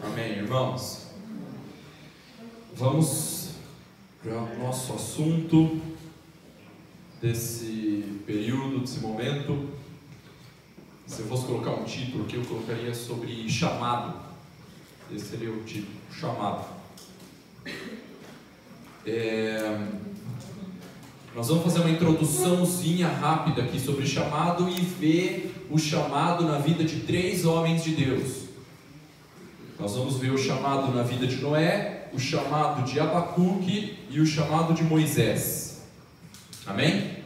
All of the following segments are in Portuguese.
Amém, irmãos? Vamos para o nosso assunto desse período, desse momento. Se eu fosse colocar um título aqui, eu colocaria sobre chamado. Esse seria o título, chamado. Nós vamos fazer uma introduçãozinha rápida aqui sobre chamado e ver o chamado na vida de 3 homens de Deus. Nós vamos ver o chamado na vida de Noé, o chamado de Abacuque e o chamado de Moisés. Amém?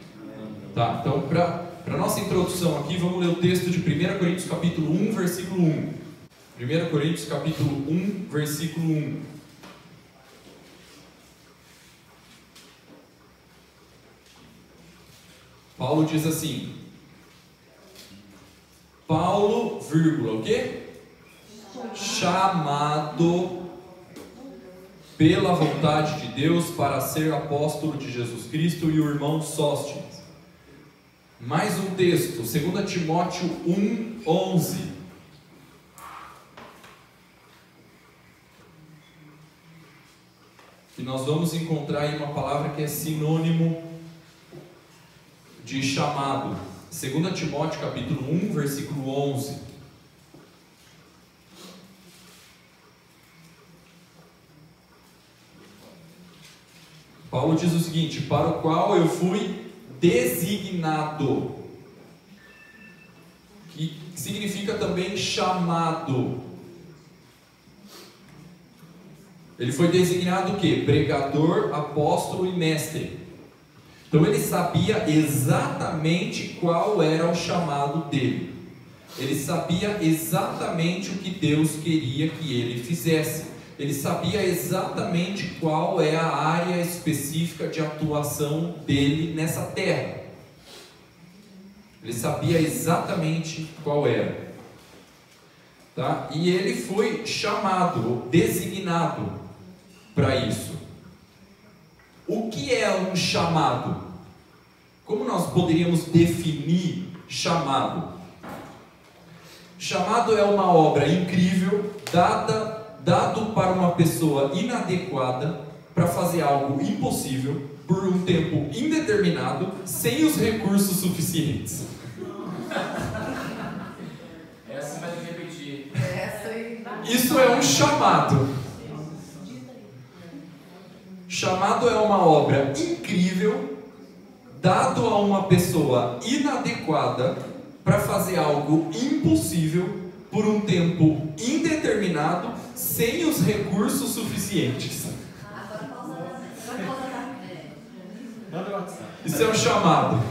Tá, então para nossa introdução aqui, vamos ler o texto de 1 Coríntios capítulo 1, versículo 1. 1 Coríntios capítulo 1, versículo 1. Paulo diz assim: Paulo, vírgula, o quê? Chamado pela vontade de Deus para ser apóstolo de Jesus Cristo, e o irmão Sóstenes. Mais um texto, 2 Timóteo 1:11. E nós vamos encontrar aí uma palavra que é sinônimo de chamado. 2 Timóteo capítulo 1, versículo 11. Paulo diz o seguinte: para o qual eu fui designado, que significa também chamado. Ele foi designado o quê? Pregador, apóstolo e mestre. Então ele sabia exatamente qual era o chamado dele. Ele sabia exatamente o que Deus queria que ele fizesse. Ele sabia exatamente qual é a área específica de atuação dele nessa terra. Ele sabia exatamente qual era. Tá? E ele foi chamado, designado para isso. O que é um chamado? Como nós poderíamos definir chamado? Chamado é uma obra incrível, dado para uma pessoa inadequada para fazer algo impossível por um tempo indeterminado, sem os recursos suficientes. Essa vai repetir. Isso é um chamado. Chamado é uma obra incrível, dado a uma pessoa inadequada para fazer algo impossível por um tempo indeterminado, sem os recursos suficientes. Isso é um chamado.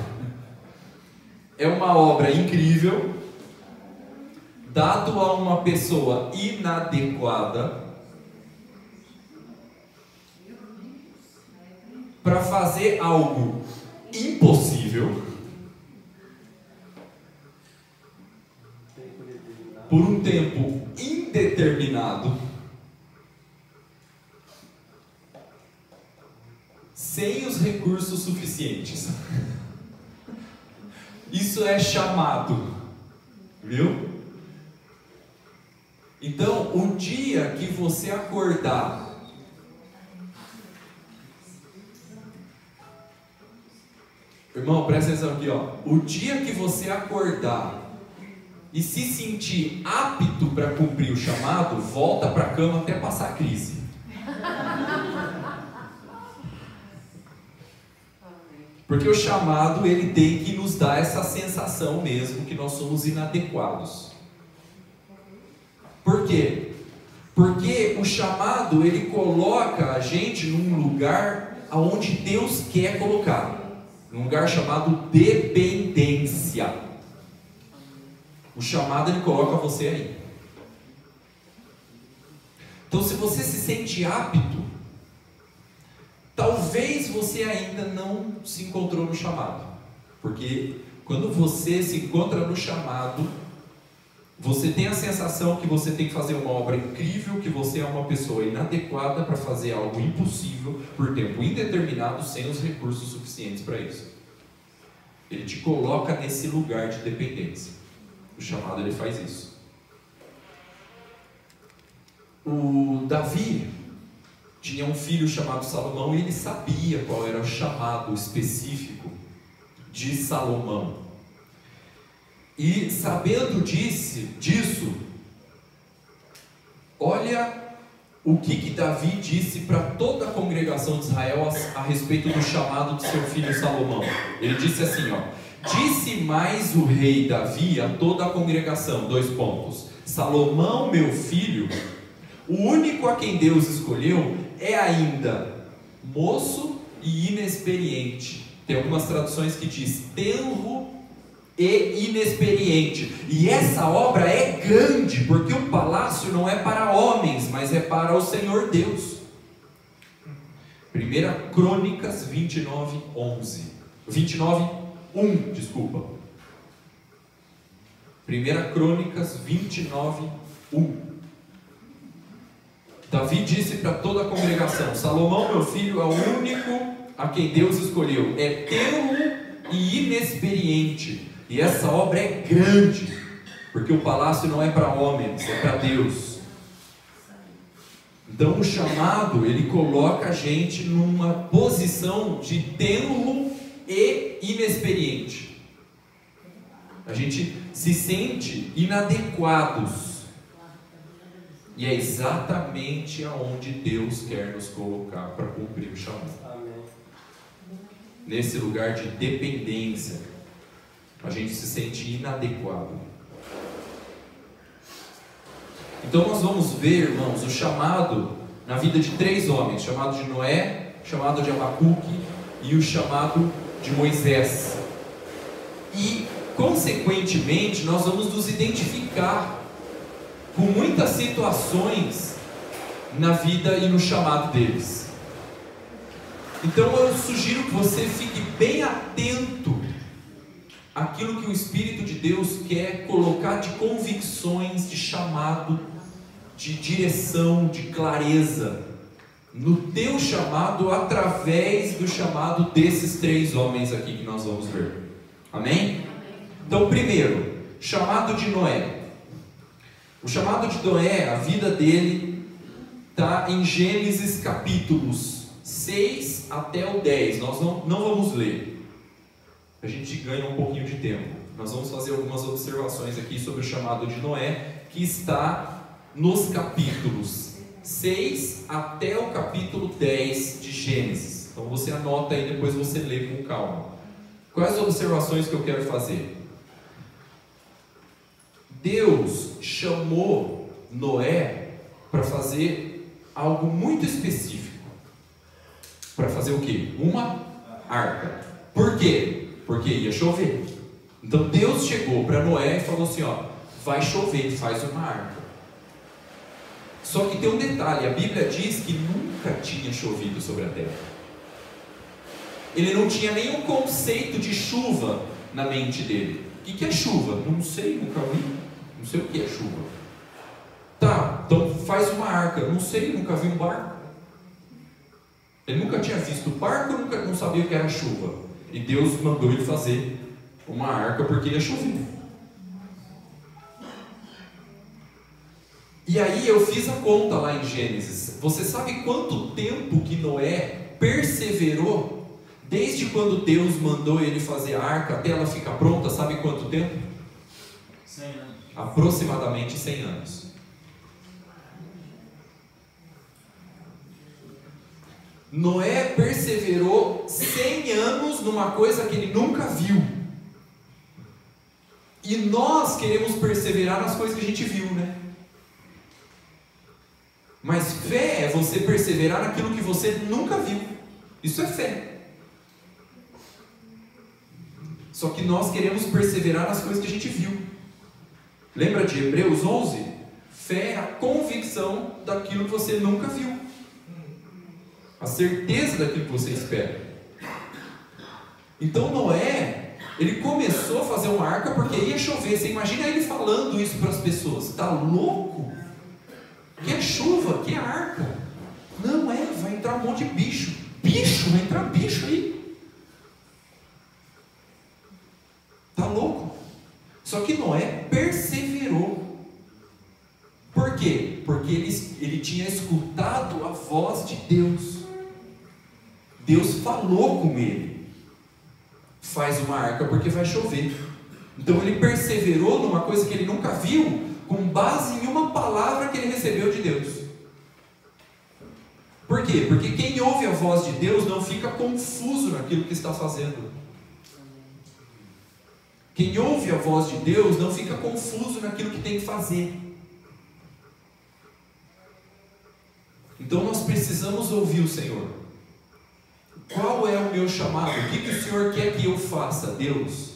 É uma obra incrível, dado a uma pessoa inadequada para fazer algo impossível por um tempo indeterminado, sem os recursos suficientes. Isso é chamado, viu? Então, o dia que você acordar irmão, presta atenção aqui, ó. O dia que você acordar e se sentir apto para cumprir o chamado, volta para a cama até passar a crise. Porque o chamado, ele tem que nos dar essa sensação mesmo que nós somos inadequados. Por quê? Porque o chamado, ele coloca a gente num lugar onde Deus quer colocar. Num lugar chamado dependência. O chamado, ele coloca você aí. Então, se você se sente apto, talvez você ainda não se encontrou no chamado. Porque quando você se encontra no chamado, você tem a sensação que você tem que fazer uma obra incrível, que você é uma pessoa inadequada para fazer algo impossível por tempo indeterminado, sem os recursos suficientes para isso. Ele te coloca nesse lugar de dependência. O chamado, ele faz isso. O Davi tinha um filho chamado Salomão e ele sabia qual era o chamado específico de Salomão. E sabendo disso, olha o que Davi disse para toda a congregação de Israel a respeito do chamado de seu filho Salomão. Ele disse assim, disse mais o rei Davi a toda a congregação, : Salomão, meu filho, o único a quem Deus escolheu, é ainda moço e inexperiente. Tem algumas traduções que diz tenro e inexperiente. E essa obra é grande, porque o palácio não é para homens, mas é para o Senhor Deus. 1 Crônicas 29:1, desculpa. 1 Crônicas 29:1. Davi disse para toda a congregação: Salomão, meu filho, é o único a quem Deus escolheu, é tenro e inexperiente. E essa obra é grande, porque o palácio não é para homens, é para Deus. Então o chamado, ele coloca a gente numa posição de tenro e inexperiente. A gente se sente inadequados. E é exatamente aonde Deus quer nos colocar para cumprir o chamado. Amém. Nesse lugar de dependência, a gente se sente inadequado. Então nós vamos ver, irmãos, o chamado na vida de 3 homens: o chamado de Noé, o chamado de Abacuque e o chamado de Moisés. E, consequentemente, nós vamos nos identificar com muitas situações na vida e no chamado deles. Então eu sugiro que você fique bem atento àquilo que o Espírito de Deus quer colocar de convicções, de chamado, de direção, de clareza no teu chamado, através do chamado desses 3 homens aqui que nós vamos ver. Amém? Então, primeiro, chamado de Noé. O chamado de Noé, a vida dele está em Gênesis capítulos 6 até o 10. Nós não vamos ler, a gente ganha um pouquinho de tempo. Nós vamos fazer algumas observações aqui sobre o chamado de Noé, que está nos capítulos 6 até o capítulo 10 de Gênesis. Então você anota aí, depois você lê com calma. Quais as observações que eu quero fazer? Deus chamou Noé para fazer algo muito específico. Para fazer o quê? Uma arca. Por quê? Porque ia chover. Então Deus chegou para Noé e falou assim: vai chover, faz uma arca. Só que tem um detalhe: a Bíblia diz que nunca tinha chovido sobre a terra. Ele não tinha nenhum conceito de chuva na mente dele. O que é chuva? Não sei, nunca vi. Não sei o que é chuva. Tá, então faz uma arca. Não sei, nunca vi um barco. Ele nunca tinha visto barco, não sabia o que era chuva. E Deus mandou ele fazer uma arca porque ia chover. E aí eu fiz a conta lá em Gênesis. Você sabe quanto tempo que Noé perseverou desde quando Deus mandou ele fazer a arca até ela ficar pronta? Sabe quanto tempo? 100 anos. Aproximadamente 100 anos. Noé perseverou 100 anos numa coisa que ele nunca viu. E nós queremos perseverar nas coisas que a gente viu, né? Mas fé é você perseverar naquilo que você nunca viu. Isso é fé. Só que nós queremos perseverar nas coisas que a gente viu. Lembra de Hebreus 11? Fé é a convicção daquilo que você nunca viu. A certeza daquilo que você espera. Então Noé, ele começou a fazer uma arca porque ia chover. Você imagina ele falando isso para as pessoas: está louco? Que é chuva? Que é arca? Não é, vai entrar um monte de bicho. Bicho? Vai entrar bicho aí. Está louco? Só que Noé perseverou. Por quê? Porque Porque ele tinha escutado a voz de Deus. Deus falou com ele: faz uma arca porque vai chover. Então ele perseverou numa coisa que ele nunca viu, com base em uma palavra que ele recebeu de Deus. Por quê? Porque quem ouve a voz de Deus não fica confuso naquilo que está fazendo. Quem ouve a voz de Deus não fica confuso naquilo que tem que fazer. Então nós precisamos ouvir o Senhor. Qual é o meu chamado? O que o Senhor quer que eu faça, Deus?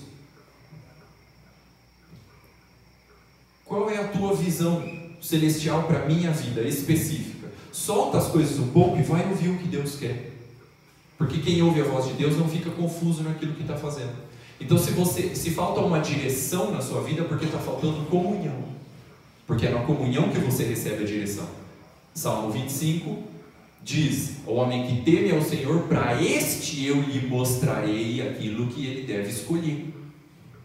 Qual é a tua visão celestial para a minha vida específica? Solta as coisas um pouco e vai ouvir o que Deus quer. Porque quem ouve a voz de Deus não fica confuso naquilo que está fazendo. Então se falta uma direção na sua vida, é porque está faltando comunhão. Porque é na comunhão que você recebe a direção. Salmo 25 diz: o homem que teme ao Senhor, para este eu lhe mostrarei aquilo que ele deve escolher,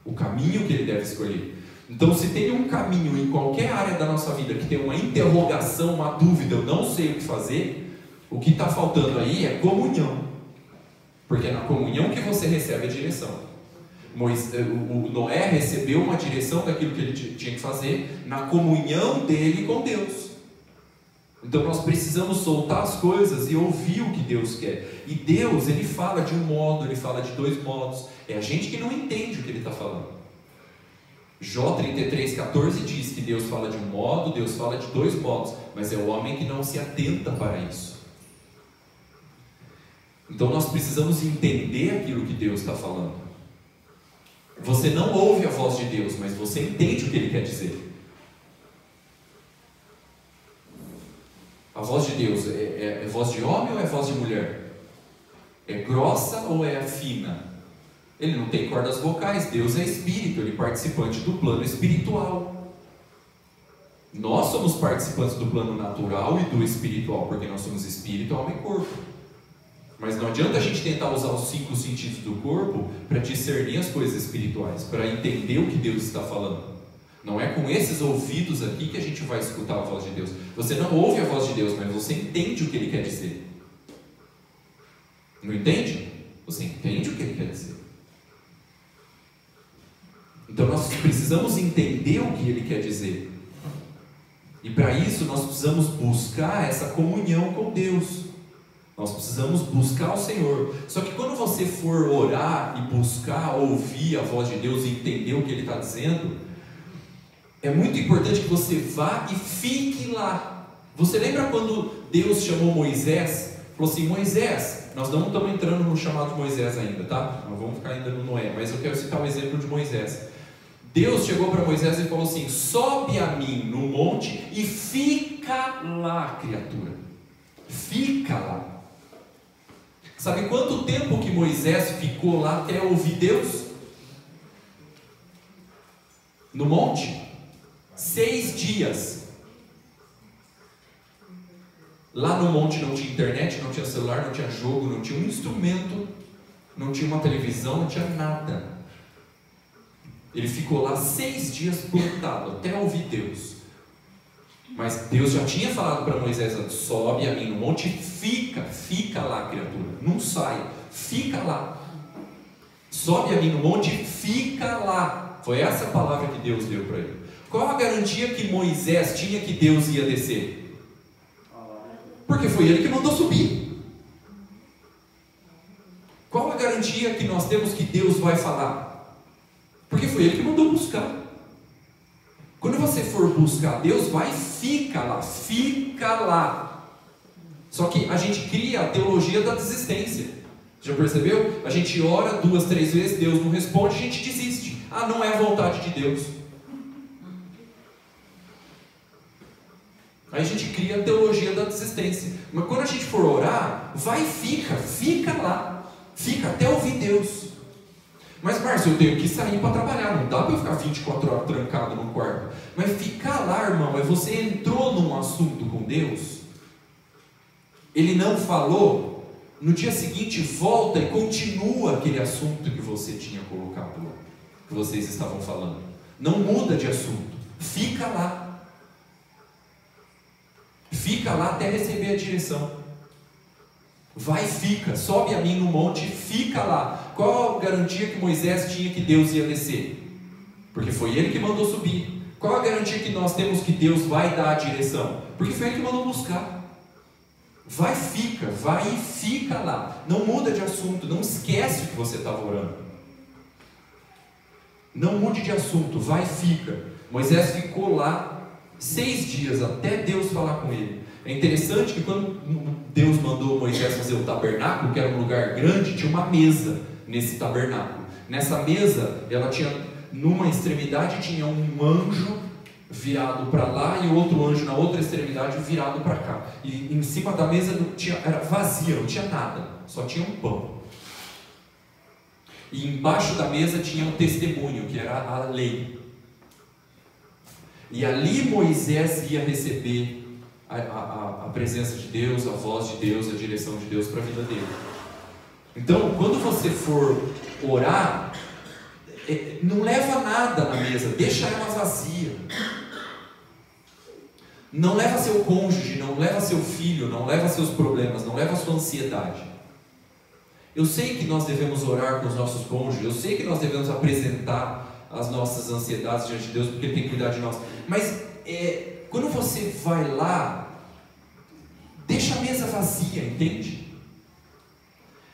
o caminho que ele deve escolher. Então, se tem um caminho em qualquer área da nossa vida que tem uma interrogação, uma dúvida, eu não sei o que fazer, o que está faltando aí é comunhão. Porque é na comunhão que você recebe a direção. O Noé recebeu uma direção daquilo que ele tinha que fazer na comunhão dele com Deus. Então nós precisamos soltar as coisas e ouvir o que Deus quer. E Deus, Ele fala de um modo, Ele fala de dois modos. É a gente que não entende o que Ele está falando. Jó 33,14 diz que Deus fala de um modo, Deus fala de dois modos, mas é o homem que não se atenta para isso. Então nós precisamos entender aquilo que Deus está falando. Você não ouve a voz de Deus, mas você entende o que Ele quer dizer. A voz de Deus é voz de homem ou é voz de mulher? É grossa ou é fina? Ele não tem cordas vocais. Deus é espírito, Ele é participante do plano espiritual. Nós somos participantes do plano natural e do espiritual, porque nós somos espírito, alma e corpo. Mas não adianta a gente tentar usar os 5 sentidos do corpo para discernir as coisas espirituais, para entender o que Deus está falando. Não é com esses ouvidos aqui que a gente vai escutar a voz de Deus. Você não ouve a voz de Deus, mas você entende o que Ele quer dizer. Não entende? Você entende o que Ele quer dizer. Então nós precisamos entender o que Ele quer dizer. E para isso nós precisamos buscar essa comunhão com Deus. Nós precisamos buscar o Senhor. Só que quando você for orar e buscar ouvir a voz de Deus e entender o que Ele está dizendo, é muito importante que você vá e fique lá. Você lembra quando Deus chamou Moisés? Falou assim: Moisés, nós não estamos entrando no chamado de Moisés ainda, tá? Nós vamos ficar ainda no Noé, mas eu quero citar o exemplo de Moisés. Deus chegou para Moisés e falou assim: sobe a mim no monte e fica lá, criatura. Fica lá. Sabe quanto tempo que Moisés ficou lá até ouvir Deus? No monte? 6 dias. Lá no monte não tinha internet, não tinha celular, não tinha jogo, não tinha um instrumento, não tinha uma televisão, não tinha nada. Ele ficou lá 6 dias plantado até ouvir Deus. Mas Deus já tinha falado para Moisés: sobe a mim no monte e fica lá, criatura. Não sai, fica lá. Sobe a mim no monte e fica lá. Foi essa a palavra que Deus deu para ele. Qual a garantia que Moisés tinha que Deus ia descer? Porque foi ele que mandou subir. Qual a garantia que nós temos que Deus vai falar? Porque foi ele que mandou buscar. Quando você for buscar Deus, vai e fica lá, fica lá. Só que a gente cria a teologia da desistência. Já percebeu? A gente ora 2, 3 vezes, Deus não responde, a gente desiste. Ah, não é a vontade de Deus. Aí a gente cria a teologia da desistência. Mas quando a gente for orar, vai e fica lá. Fica até ouvir Deus. Mas Márcio, eu tenho que sair para trabalhar, não dá para eu ficar 24 horas trancado no quarto. Mas ficar lá, irmão, é você entrou num assunto com Deus, Ele não falou, no dia seguinte volta e continua aquele assunto que você tinha colocado lá, que vocês estavam falando. Não muda de assunto, fica lá. fica lá até receber a direção. Vai e fica, sobe a mim no monte e fica lá. Qual a garantia que Moisés tinha que Deus ia descer? Porque foi ele que mandou subir. Qual a garantia que nós temos que Deus vai dar a direção? Porque foi ele que mandou buscar. Vai e fica lá. Não muda de assunto, não esquece o que você estava orando. Não mude de assunto, vai e fica. Moisés ficou lá 6 dias até Deus falar com ele. É interessante que quando Deus mandou Moisés fazer o tabernáculo, que era um lugar grande, tinha uma mesa nesse tabernáculo. Nessa mesa, ela tinha, numa extremidade tinha um anjo virado para lá e outro anjo na outra extremidade virado para cá. E em cima da mesa era vazia, não tinha nada, só tinha um pão. E embaixo da mesa tinha um testemunho, que era a lei. E ali Moisés ia receber a presença de Deus, a voz de Deus, a direção de Deus para a vida dele. Então, quando você for orar, não leva nada na mesa, deixa ela vazia. Não leva seu cônjuge, não leva seu filho, não leva seus problemas, não leva sua ansiedade. Eu sei que nós devemos orar com os nossos cônjuges, eu sei que nós devemos apresentar as nossas ansiedades diante de Deus, porque Ele tem que cuidar de nós. Mas quando você vai lá, deixa a mesa vazia, entende?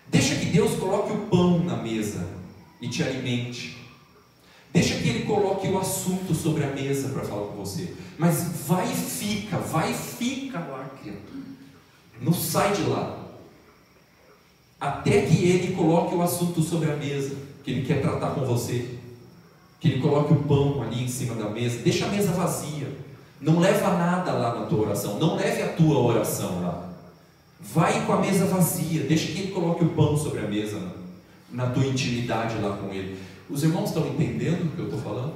Deixa que Deus coloque o pão na mesa e te alimente. Deixa que Ele coloque o assunto sobre a mesa para falar com você. Mas vai e fica lá, criatura. Não sai de lá. Até que Ele coloque o assunto sobre a mesa, que Ele quer tratar com você. Que Ele coloque o pão ali em cima da mesa. Deixa a mesa vazia. Não leva nada lá na tua oração. Não leve a tua oração lá. Vai com a mesa vazia. Deixa que Ele coloque o pão sobre a mesa, na tua intimidade lá com Ele. Os irmãos estão entendendo o que eu estou falando?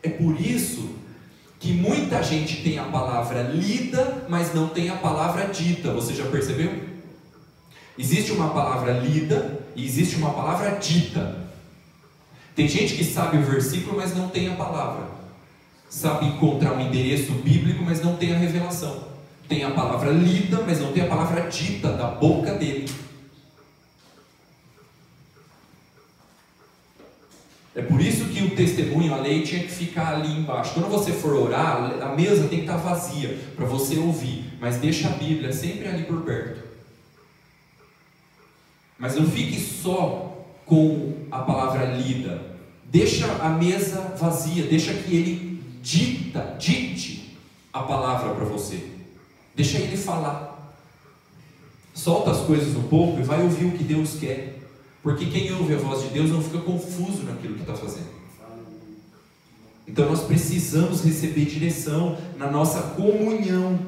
É por isso que muita gente tem a palavra lida, mas não tem a palavra dita. Você já percebeu? Existe uma palavra lida e existe uma palavra dita. Tem gente que sabe o versículo, mas não tem a palavra. Sabe encontrar um endereço bíblico, mas não tem a revelação. Tem a palavra lida, mas não tem a palavra dita da boca dele. É por isso que o testemunho, a lei, tinha que ficar ali embaixo. Quando você for orar, a mesa tem que estar vazia para você ouvir. Mas deixa a Bíblia sempre ali por perto. Mas não fique só com a palavra lida. Deixa a mesa vazia. Deixa que Ele dite a palavra para você. Deixa Ele falar. Solta as coisas um pouco e vai ouvir o que Deus quer. Porque quem ouve a voz de Deus não fica confuso naquilo que está fazendo. Então nós precisamos receber direção na nossa comunhão.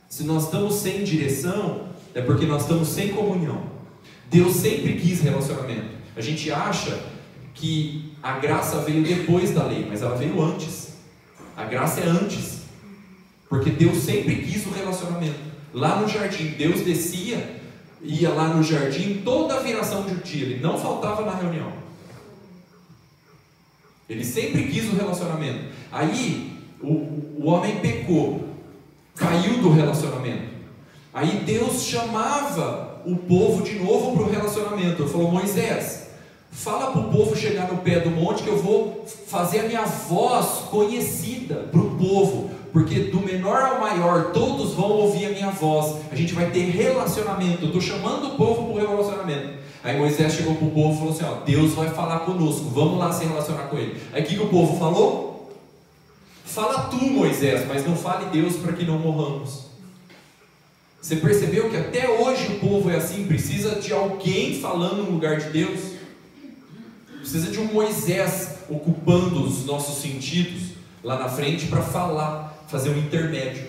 Se nós estamos sem direção, é porque nós estamos sem comunhão. Deus sempre quis relacionamento. A gente acha que a graça veio depois da lei, mas ela veio antes. A graça é antes. Porque Deus sempre quis o relacionamento. Lá no jardim, Deus descia, ia lá no jardim toda a viração do dia. Ele não faltava na reunião. Ele sempre quis o relacionamento. Aí o homem pecou, caiu do relacionamento. Aí Deus chamava o povo de novo para o relacionamento. Ele falou: Moisés, fala para o povo chegar no pé do monte, que eu vou fazer a minha voz conhecida para o povo, porque do menor ao maior todos vão ouvir a minha voz. A gente vai ter relacionamento. Eu estou chamando o povo para o relacionamento. Aí Moisés chegou para o povo e falou assim: ó, Deus vai falar conosco, vamos lá se relacionar com Ele. Aí o que o povo falou? Fala tu, Moisés, mas não fale Deus, para que não morramos. Você percebeu que até hoje o povo é assim? Precisa de alguém falando no lugar de Deus. Precisa de um Moisés ocupando os nossos sentidos lá na frente para falar, fazer um intermédio.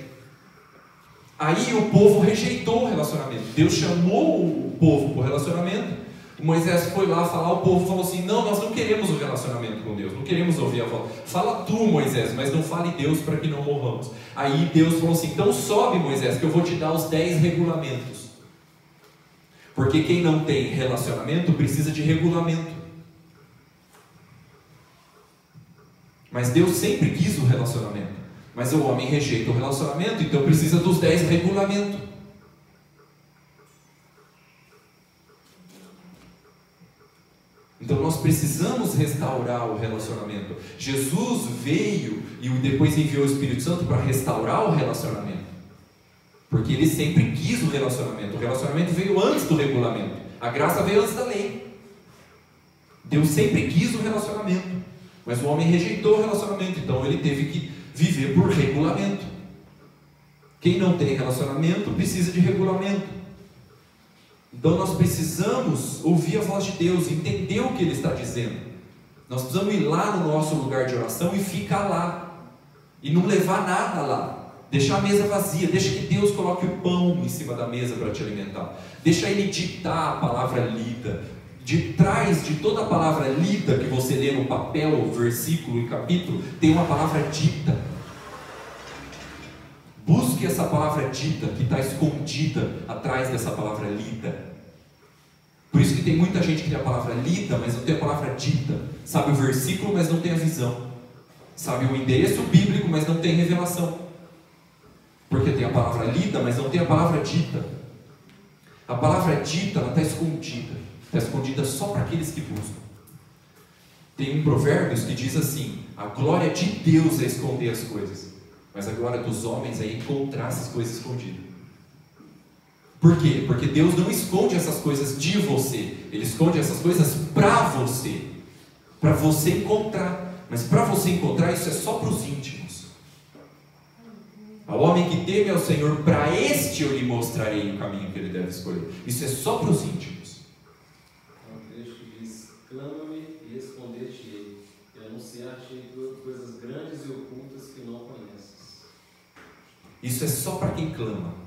Aí o povo rejeitou o relacionamento. Deus chamou o povo para o relacionamento. Moisés foi lá falar, o povo falou assim: não, nós não queremos o relacionamento com Deus, não queremos ouvir a voz. Fala tu, Moisés, mas não fale Deus, para que não morramos. Aí Deus falou assim: então sobe, Moisés, que eu vou te dar os 10 regulamentos. Porque quem não tem relacionamento precisa de regulamento. Mas Deus sempre quis o relacionamento. Mas o homem rejeita o relacionamento, então precisa dos 10 regulamentos. Então nós precisamos restaurar o relacionamento. Jesus veio e depois enviou o Espírito Santo para restaurar o relacionamento. Porque ele sempre quis o relacionamento. O relacionamento veio antes do regulamento. A graça veio antes da lei. Deus sempre quis o relacionamento. Mas o homem rejeitou o relacionamento. Então ele teve que viver por regulamento. Quem não tem relacionamento precisa de regulamento. Então nós precisamos ouvir a voz de Deus, entender o que Ele está dizendo. Nós precisamos ir lá no nosso lugar de oração e ficar lá. E não levar nada lá. Deixar a mesa vazia. Deixa que Deus coloque o pão em cima da mesa para te alimentar. Deixa Ele ditar a palavra lida. De trás de toda a palavra lida que você lê no papel, versículo e capítulo, tem uma palavra dita. Busque essa palavra dita que está escondida atrás dessa palavra lida. Por isso que tem muita gente que tem a palavra lida, mas não tem a palavra dita. Sabe o versículo, mas não tem a visão. Sabe o endereço bíblico, mas não tem revelação. Porque tem a palavra lida, mas não tem a palavra dita. A palavra dita, ela está escondida. Está escondida só para aqueles que buscam. Tem um Provérbios que diz assim: a glória de Deus é esconder as coisas, mas a glória dos homens é encontrar essas coisas escondidas. Por quê? Porque Deus não esconde essas coisas de você. Ele esconde essas coisas para você. Para você encontrar. Mas para você encontrar, isso é só para os íntimos. Ao homem que teme ao Senhor, para este eu lhe mostrarei o caminho que ele deve escolher. Isso é só para os íntimos. O texto diz: clama-me e responder-te-ei, e anunciar-te coisas grandes e ocultas que não conheces. Isso é só para quem clama.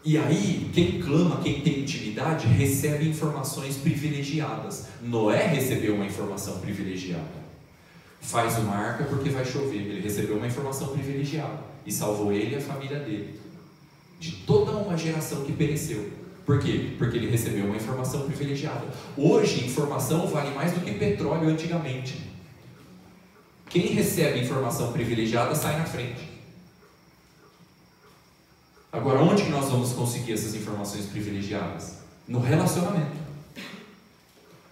E aí, quem clama, quem tem intimidade, recebe informações privilegiadas. Noé recebeu uma informação privilegiada. Faz uma arca porque vai chover. Ele recebeu uma informação privilegiada e salvou ele e a família dele de toda uma geração que pereceu. Por quê? Porque ele recebeu uma informação privilegiada. Hoje, informação vale mais do que petróleo antigamente. Quem recebe informação privilegiada sai na frente. Agora, onde que nós vamos conseguir essas informações privilegiadas? No relacionamento.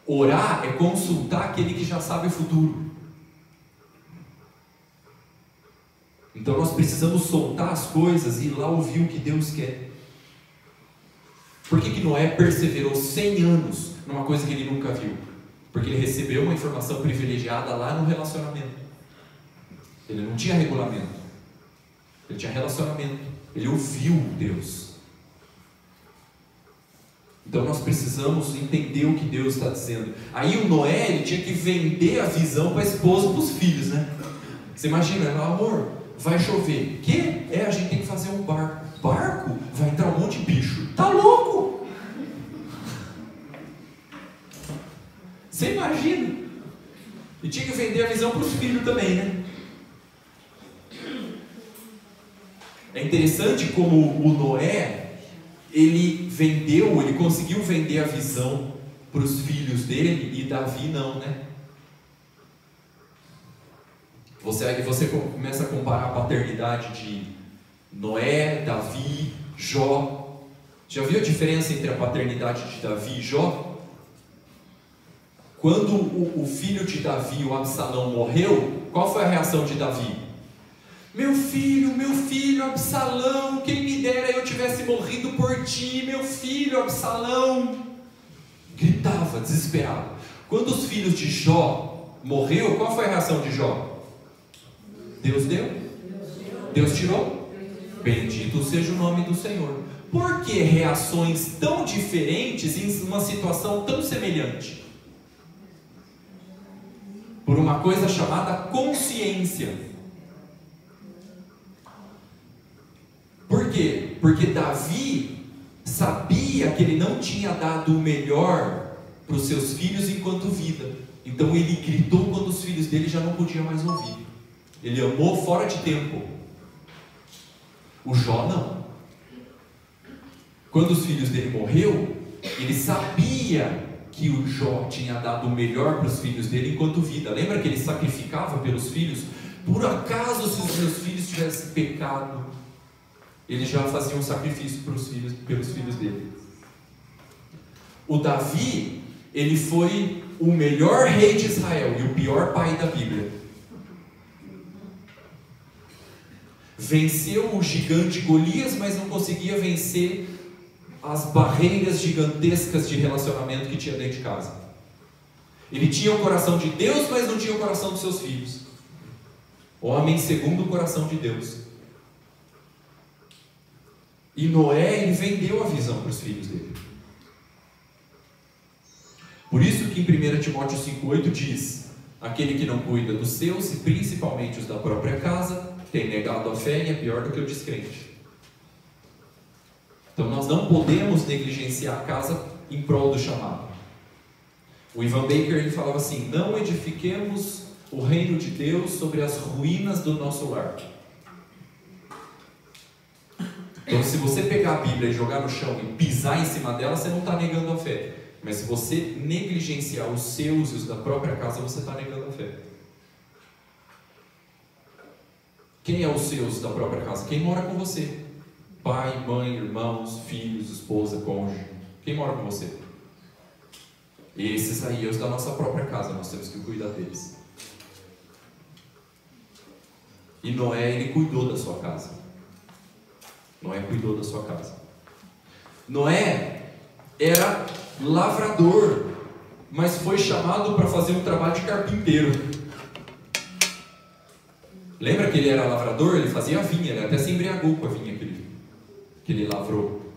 Orar é consultar aquele que já sabe o futuro. Então nós precisamos soltar as coisas e ir lá ouvir o que Deus quer. Por que Noé perseverou 100 anos numa coisa que ele nunca viu? Porque ele recebeu uma informação privilegiada lá no relacionamento. Ele não tinha regulamento. Ele tinha relacionamento. Ele ouviu Deus. Então nós precisamos entender o que Deus está dizendo. Aí o Noé, ele tinha que vender a visão para a esposa e para os filhos, né? Você imagina, amor, vai chover. Que? A gente tem que fazer um barco. Barco? Vai entrar um monte de bicho. Tá louco? Você imagina? E tinha que vender a visão para os filhos também, né? É interessante como o Noé, ele conseguiu vender a visão para os filhos dele, e Davi não, né? Você começa a comparar a paternidade de Noé, Davi, Jó. Já viu a diferença entre a paternidade de Davi e Jó? Quando o filho de Davi, o Absalão, morreu, qual foi a reação de Davi? Meu filho, Absalão, quem me dera eu tivesse morrido por ti, meu filho, Absalão. Gritava, desesperado. Quando os filhos de Jó morreu, qual foi a reação de Jó? Deus deu? Deus tirou? Bendito seja o nome do Senhor. Por que reações tão diferentes em uma situação tão semelhante? Por uma coisa chamada consciência. Por quê? Porque Davi sabia que ele não tinha dado o melhor para os seus filhos enquanto vida. Então ele gritou quando os filhos dele já não podiam mais ouvir. Ele amou fora de tempo. O Jó não. Quando os filhos dele morreu, ele sabia que o Jó tinha dado o melhor para os filhos dele enquanto vida. Lembra que ele sacrificava pelos filhos? Por acaso, se os meus filhos tivessem pecado, ele já fazia um sacrifício pelos filhos dele. O Davi, ele foi o melhor rei de Israel e o pior pai da Bíblia. Venceu o gigante Golias, mas não conseguia vencer as barreiras gigantescas de relacionamento que tinha dentro de casa. Ele tinha o coração de Deus, mas não tinha o coração dos seus filhos. Homem segundo o coração de Deus. E Noé, ele vendeu a visão para os filhos dele. Por isso que em 1 Timóteo 5,8 diz: aquele que não cuida dos seus, e principalmente os da própria casa, tem negado a fé e é pior do que o descrente. Então nós não podemos negligenciar a casa em prol do chamado. O Ivan Baker, ele falava assim: não edifiquemos o reino de Deus sobre as ruínas do nosso lar. Então, se você pegar a Bíblia e jogar no chão e pisar em cima dela, você não está negando a fé. Mas se você negligenciar os seus e os da própria casa, você está negando a fé. Quem é os seus da própria casa? Quem mora com você? Pai, mãe, irmãos, filhos, esposa, cônjuge. Quem mora com você? Esses aí, os da nossa própria casa, nós temos que cuidar deles. E Noé, ele cuidou da sua casa. Noé cuidou da sua casa. Noé era lavrador, mas foi chamado para fazer um trabalho de carpinteiro. Lembra que ele era lavrador? Ele fazia vinha, ele até se embriagou com a vinha que ele lavrou.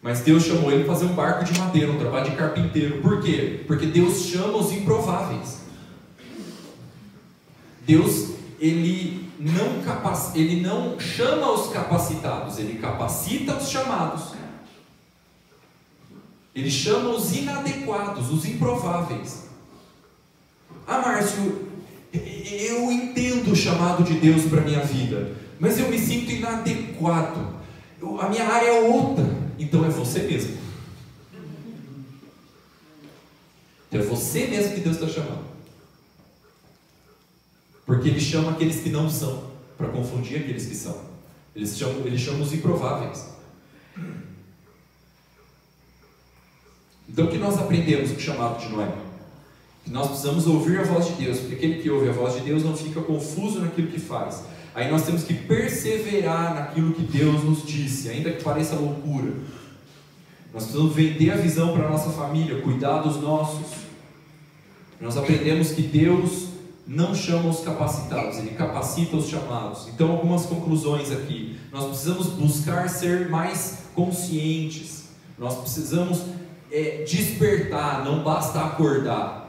Mas Deus chamou ele para fazer um barco de madeira, um trabalho de carpinteiro. Por quê? Porque Deus chama os improváveis. Deus, ele não chama os capacitados, ele capacita os chamados. Ele chama os inadequados, os improváveis. Ah, Márcio, eu entendo o chamado de Deus para a minha vida, mas eu me sinto inadequado. A minha área é outra. Então é você mesmo. Então é você mesmo que Deus está chamando. Porque Ele chama aqueles que não são, para confundir aqueles que são. Ele chama os improváveis. Então o que nós aprendemos com o chamado de Noé? Que nós precisamos ouvir a voz de Deus, porque aquele que ouve a voz de Deus não fica confuso naquilo que faz. Aí nós temos que perseverar naquilo que Deus nos disse, ainda que pareça loucura. Nós precisamos vender a visão para a nossa família, cuidar dos nossos. Nós aprendemos que Deus não chama os capacitados, Ele capacita os chamados. Então, algumas conclusões aqui. Nós precisamos buscar ser mais conscientes. Nós precisamos despertar, não basta acordar.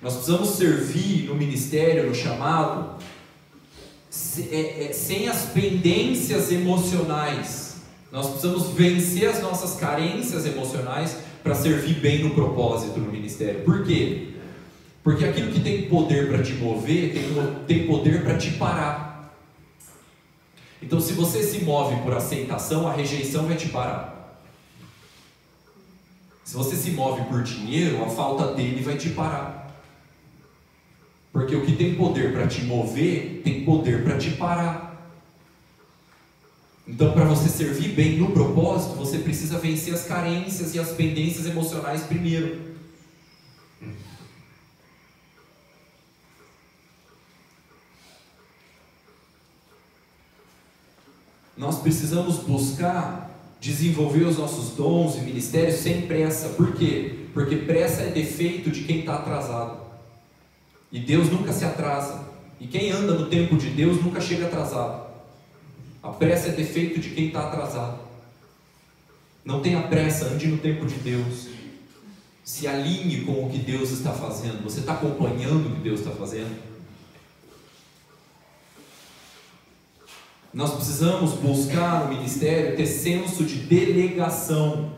Nós precisamos servir no ministério, no chamado, sem as pendências emocionais. Nós precisamos vencer as nossas carências emocionais para servir bem no propósito no ministério. Por quê? Porque aquilo que tem poder para te mover, tem poder para te parar. Então, se você se move por aceitação, a rejeição vai te parar. Se você se move por dinheiro, a falta dele vai te parar. Porque o que tem poder para te mover, tem poder para te parar. Então, para você servir bem no propósito, você precisa vencer as carências e as pendências emocionais primeiro. Nós precisamos buscar desenvolver os nossos dons e ministérios sem pressa. Por quê? Porque pressa é defeito de quem está atrasado. E Deus nunca se atrasa. E quem anda no tempo de Deus nunca chega atrasado. A pressa é defeito de quem está atrasado. Não tenha pressa, ande no tempo de Deus. Se alinhe com o que Deus está fazendo. Você está acompanhando o que Deus está fazendo? Nós precisamos buscar no ministério ter senso de delegação,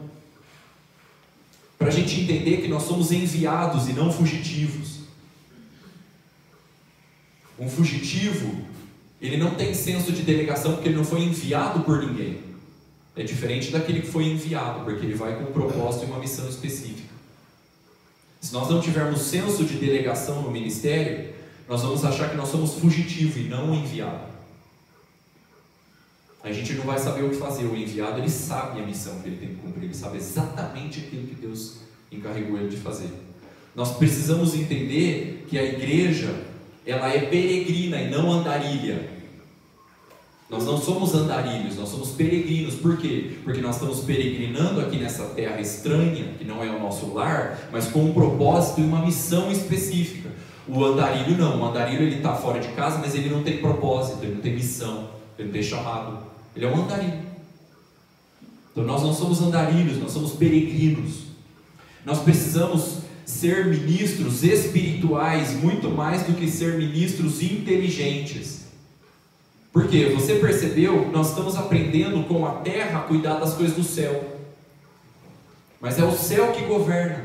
para a gente entender que nós somos enviados e não fugitivos. Um fugitivo, ele não tem senso de delegação porque ele não foi enviado por ninguém. é diferente daquele que foi enviado, porque ele vai com um propósito e uma missão específica. Se nós não tivermos senso de delegação no ministério, nós vamos achar que nós somos fugitivos e não o enviado. A gente não vai saber o que fazer. O enviado, ele sabe a missão que ele tem que cumprir, ele sabe exatamente aquilo que Deus encarregou ele de fazer. Nós precisamos entender que a igreja, ela é peregrina e não andarilha. Nós não somos andarilhos, nós somos peregrinos. Por quê? Porque nós estamos peregrinando aqui nessa terra estranha, que não é o nosso lar, mas com um propósito e uma missão específica. O andarilho não. O andarilho, ele está fora de casa, mas ele não tem propósito, ele não tem missão, ele não tem chamado. Ele é um andarilho. Então nós não somos andarilhos, nós somos peregrinos. Nós precisamos ser ministros espirituais muito mais do que ser ministros inteligentes. Por quê? Você percebeu que nós estamos aprendendo com a terra a cuidar das coisas do céu. Mas é o céu que governa.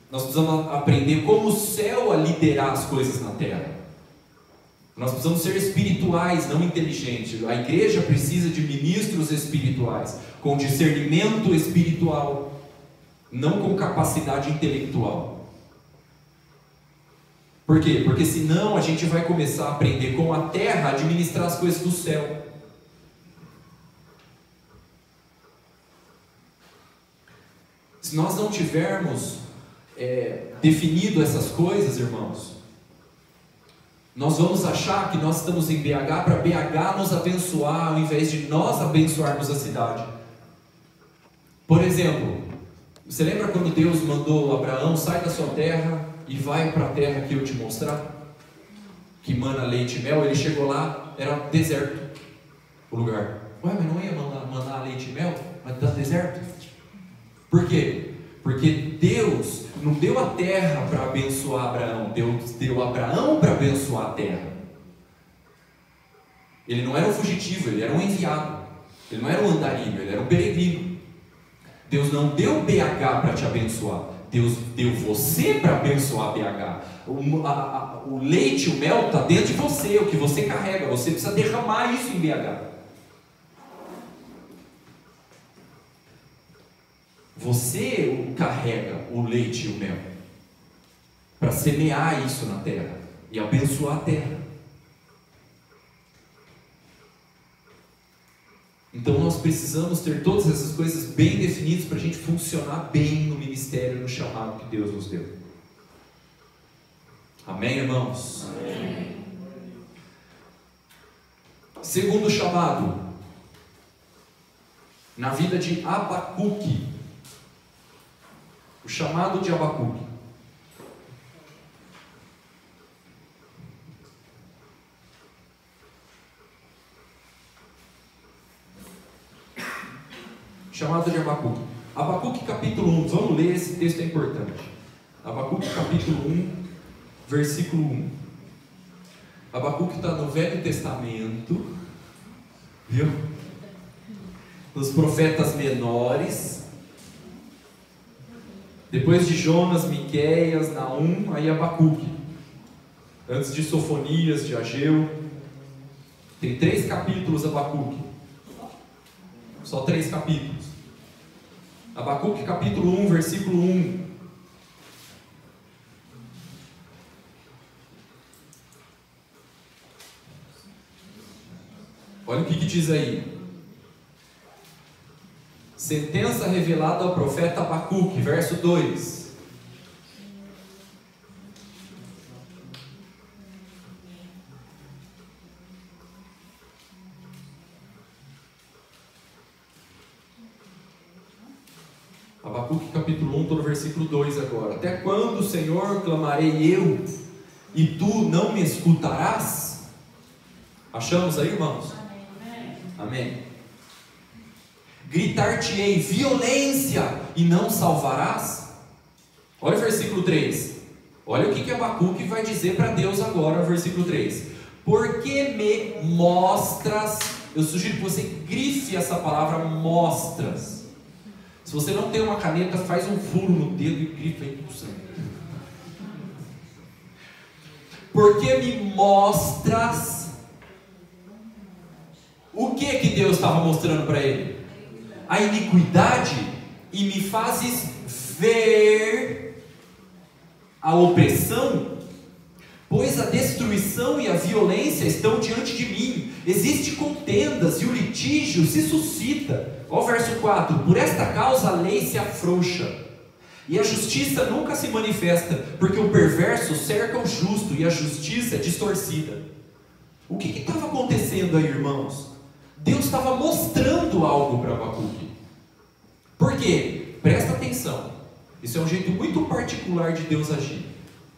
Nós precisamos aprender como o céu a liderar as coisas na terra. Nós precisamos ser espirituais, não inteligentes. A igreja precisa de ministros espirituais, com discernimento espiritual, não com capacidade intelectual. Por quê? Porque senão a gente vai começar a aprender com a terra a administrar as coisas do céu. Se nós não tivermos definido essas coisas, irmãos, nós vamos achar que nós estamos em BH para BH nos abençoar, ao invés de nós abençoarmos a cidade. Por exemplo, você lembra quando Deus mandou Abraão, sai da sua terra e vai para a terra que eu te mostrar, que mana leite e mel? Ele chegou lá, era deserto o lugar. Ué, mas não ia mandar leite e mel? Mas está deserto? Por quê? Porque Deus não deu a terra para abençoar Abraão, Deus deu Abraão para abençoar a terra. Ele não era um fugitivo, ele era um enviado. Ele não era um andarilho, ele era um peregrino. Deus não deu BH para te abençoar, Deus deu você para abençoar BH. O leite, o mel está dentro de você, o que você carrega. Você precisa derramar isso em BH. Você carrega o leite e o mel para semear isso na terra e abençoar a terra. Então nós precisamos ter todas essas coisas bem definidas para a gente funcionar bem no ministério, no chamado que Deus nos deu. Amém, irmãos? Amém. Segundo chamado, na vida de Abacuque. O chamado de Abacuque. Chamado de Abacuque. Abacuque capítulo 1, vamos ler, esse texto é importante. Abacuque capítulo 1, versículo 1. Abacuque está no Velho Testamento, viu? Nos profetas menores. Depois de Jonas, Miqueias, Naum, aí Abacuque. Antes de Sofonias, de Ageu. Tem 3 capítulos Abacuque. Só 3 capítulos. Abacuque capítulo 1, versículo 1. Olha o que diz aí. Sentença revelada ao profeta Abacuque, verso 2. Abacuque capítulo 1, estou no versículo 2 agora. Até quando, Senhor, clamarei eu, e tu não me escutarás? Achamos aí, irmãos? Amém. Amém. Gritar-te-ei violência e não salvarás? Olha o versículo 3. Olha o que Abacuque vai dizer para Deus agora, versículo 3. Porque me mostras, eu sugiro que você grife essa palavra mostras. Se você não tem uma caneta, faz um furo no dedo e grifa aí com sangue. Porque me mostras. O que Deus estava mostrando para ele? a iniquidade e me fazes ver a opressão? Pois a destruição e a violência estão diante de mim, existe contendas e o litígio se suscita. Olha o verso 4: por esta causa a lei se afrouxa, e a justiça nunca se manifesta, porque o perverso cerca o justo, e a justiça é distorcida. O que estava acontecendo aí, irmãos? Deus estava mostrando algo para Abacuque. Por quê? Presta atenção, isso é um jeito muito particular de Deus agir.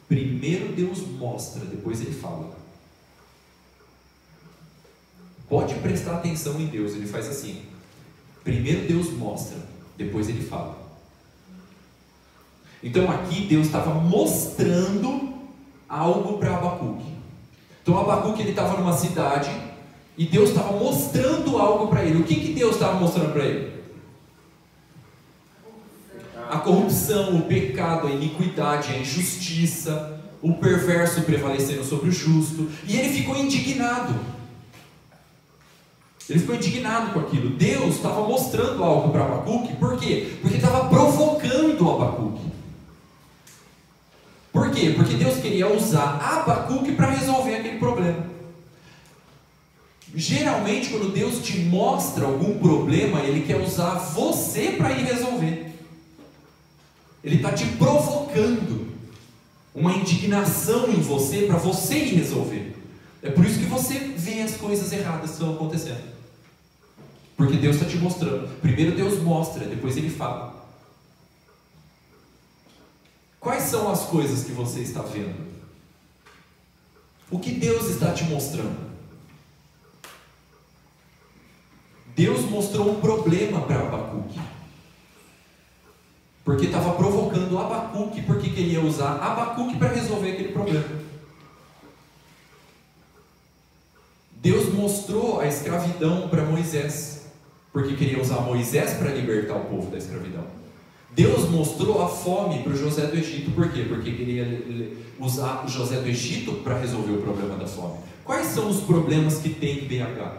Primeiro Deus mostra, depois Ele fala. Pode prestar atenção em Deus, Ele faz assim. Primeiro Deus mostra, depois Ele fala. Então aqui Deus estava mostrando algo para Abacuque. Então Abacuque estava numa cidade e Deus estava mostrando algo para ele. O que Deus estava mostrando para ele? A corrupção, o pecado, a iniquidade, a injustiça, o perverso prevalecendo sobre o justo. E ele ficou indignado. Ele ficou indignado com aquilo. Deus estava mostrando algo para Abacuque. Por quê? Porque estava provocando Abacuque. Por quê? Porque Deus queria usar Abacuque para resolver aquele problema. Geralmente, quando Deus te mostra algum problema, Ele quer usar você para ir resolver. Ele está te provocando uma indignação em você para você ir resolver. É por isso que você vê as coisas erradas que estão acontecendo. Porque Deus está te mostrando. Primeiro Deus mostra, depois Ele fala. Quais são as coisas que você está vendo? O que Deus está te mostrando? Deus mostrou um problema para Abacuque. Porque estava provocando Abacuque, porque queria usar Abacuque para resolver aquele problema. Deus mostrou a escravidão para Moisés, porque queria usar Moisés para libertar o povo da escravidão. Deus mostrou a fome para o José do Egito, por quê? Porque queria usar o José do Egito para resolver o problema da fome. Quais são os problemas que tem em BH?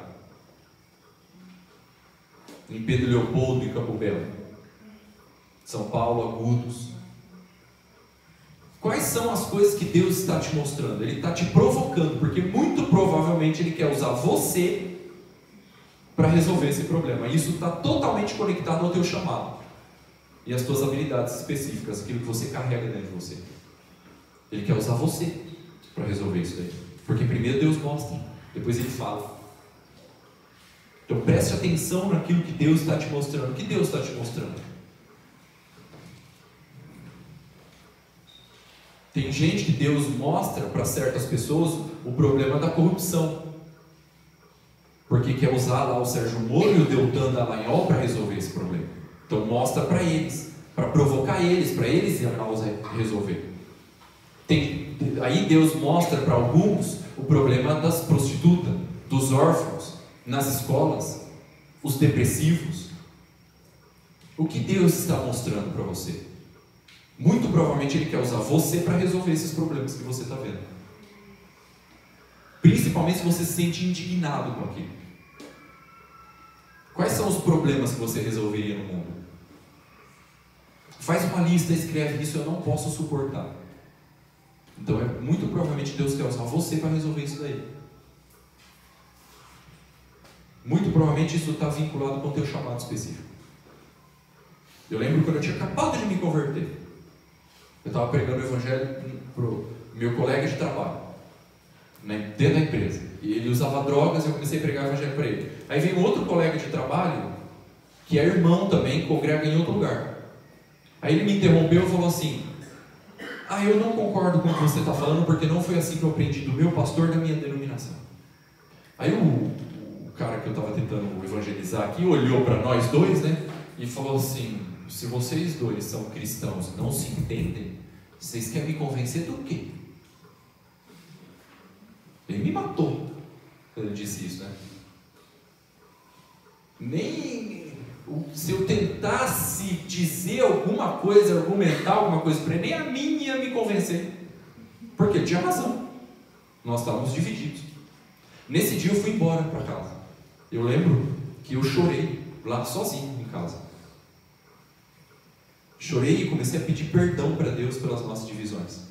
Em Pedro Leopoldo e Campo Belo? São Paulo, Agudos. Quais são as coisas que Deus está te mostrando? Ele está te provocando, porque muito provavelmente Ele quer usar você para resolver esse problema. Isso está totalmente conectado ao teu chamado e às tuas habilidades específicas, aquilo que você carrega dentro de você. Ele quer usar você para resolver isso daí, porque primeiro Deus mostra, depois Ele fala. Então preste atenção naquilo que Deus está te mostrando. O que Deus está te mostrando? Tem gente que Deus mostra para certas pessoas o problema da corrupção, porque quer usar lá o Sérgio Moro e o Deltan Dallagnol para resolver esse problema. Então mostra para eles, para provocar eles, para eles ir a causa resolver. Aí Deus mostra para alguns o problema das prostitutas, dos órfãos, nas escolas, os depressivos. O que Deus está mostrando para você? Muito provavelmente Ele quer usar você para resolver esses problemas que você está vendo. Principalmente se você se sente indignado com aquilo. Quais são os problemas que você resolveria no mundo? Faz uma lista, escreve isso, eu não posso suportar. Então muito provavelmente Deus quer usar você para resolver isso daí. Muito provavelmente isso está vinculado com o teu chamado específico. Eu lembro quando eu tinha acabado de me converter. Eu estava pregando o evangelho para o meu colega de trabalho, dentro da empresa. E ele usava drogas e eu comecei a pregar o evangelho para ele. Aí veio um outro colega de trabalho, que é irmão também, congrega em outro lugar. Aí ele me interrompeu e falou assim: eu não concordo com o que você está falando, porque não foi assim que eu aprendi do meu pastor da minha denominação. Aí o cara que eu estava tentando evangelizar aqui olhou para nós dois, né? E falou assim: se vocês dois são cristãos e não se entendem, vocês querem me convencer do quê? Ele me matou quando ele disse isso, né? Nem se eu tentasse dizer alguma coisa, argumentar alguma coisa para ele, nem a mim ia me convencer. Porque ele tinha razão. Nós estávamos divididos. Nesse dia eu fui embora para casa. Eu lembro que eu chorei. lá sozinho em casa. Chorei e comecei a pedir perdão para Deus pelas nossas divisões.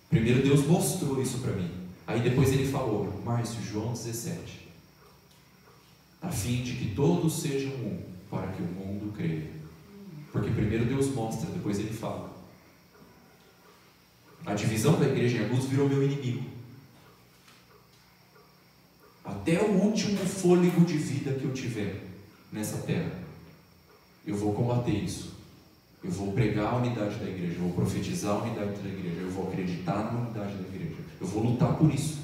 Primeiro Deus mostrou isso para mim. Aí depois Ele falou, Márcio, João 17. A fim de que todos sejam um, para que o mundo creia. Porque primeiro Deus mostra, depois Ele fala. A divisão da igreja em Agudos virou meu inimigo. Até o último fôlego de vida que eu tiver nessa terra, eu vou combater isso. Eu vou pregar a unidade da igreja, eu vou profetizar a unidade da igreja, eu vou acreditar na unidade da igreja, eu vou lutar por isso.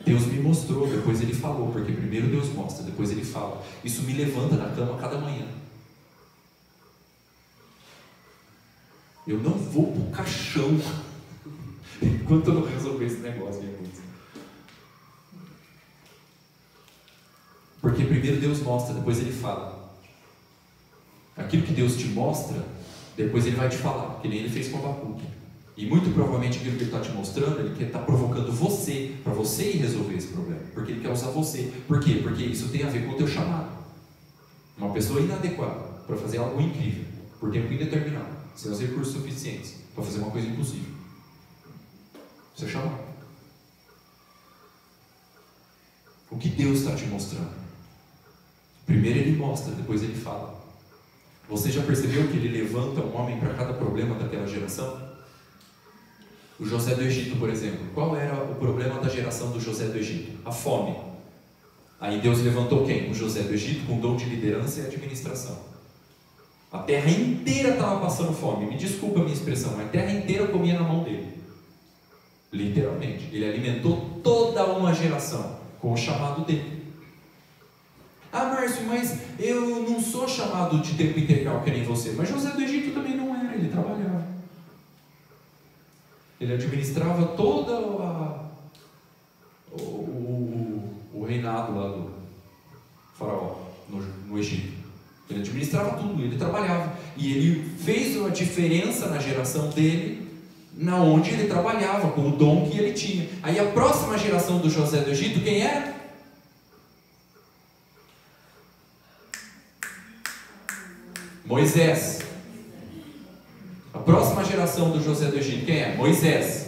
Deus me mostrou, depois Ele falou, porque primeiro Deus mostra, depois Ele fala. Isso me levanta da cama cada manhã. Eu não vou pro caixão enquanto eu não resolver esse negócio. Porque primeiro Deus mostra, depois Ele fala. Aquilo que Deus te mostra, depois Ele vai te falar, que nem Ele fez com Abacuque. E muito provavelmente aquilo que Ele está te mostrando, Ele está provocando você, para você ir resolver esse problema. Porque Ele quer usar você. Por quê? Porque isso tem a ver com o teu chamado. Uma pessoa inadequada para fazer algo incrível, por tempo indeterminado, sem os recursos suficientes, para fazer uma coisa impossível. Você é chamado. O que Deus está te mostrando? Primeiro Ele mostra, depois Ele fala. Você já percebeu que Ele levanta um homem para cada problema daquela geração? O José do Egito, por exemplo. Qual era o problema da geração do José do Egito? A fome. Aí Deus levantou quem? O José do Egito, com dom de liderança e administração. A terra inteira estava passando fome. Me desculpa a minha expressão, mas a terra inteira comia na mão dele. Literalmente. Ele alimentou toda uma geração com o chamado dele. Ah, Márcio, mas eu não sou chamado de tempo integral que nem você. Mas José do Egito também não era, ele trabalhava. Ele administrava todo o reinado lá do faraó, no Egito. Ele administrava tudo, ele trabalhava. E ele fez uma diferença na geração dele, na onde ele trabalhava, com o dom que ele tinha. Aí a próxima geração do José do Egito, quem era? Moisés. A próxima geração do José do Egito, quem é? Moisés.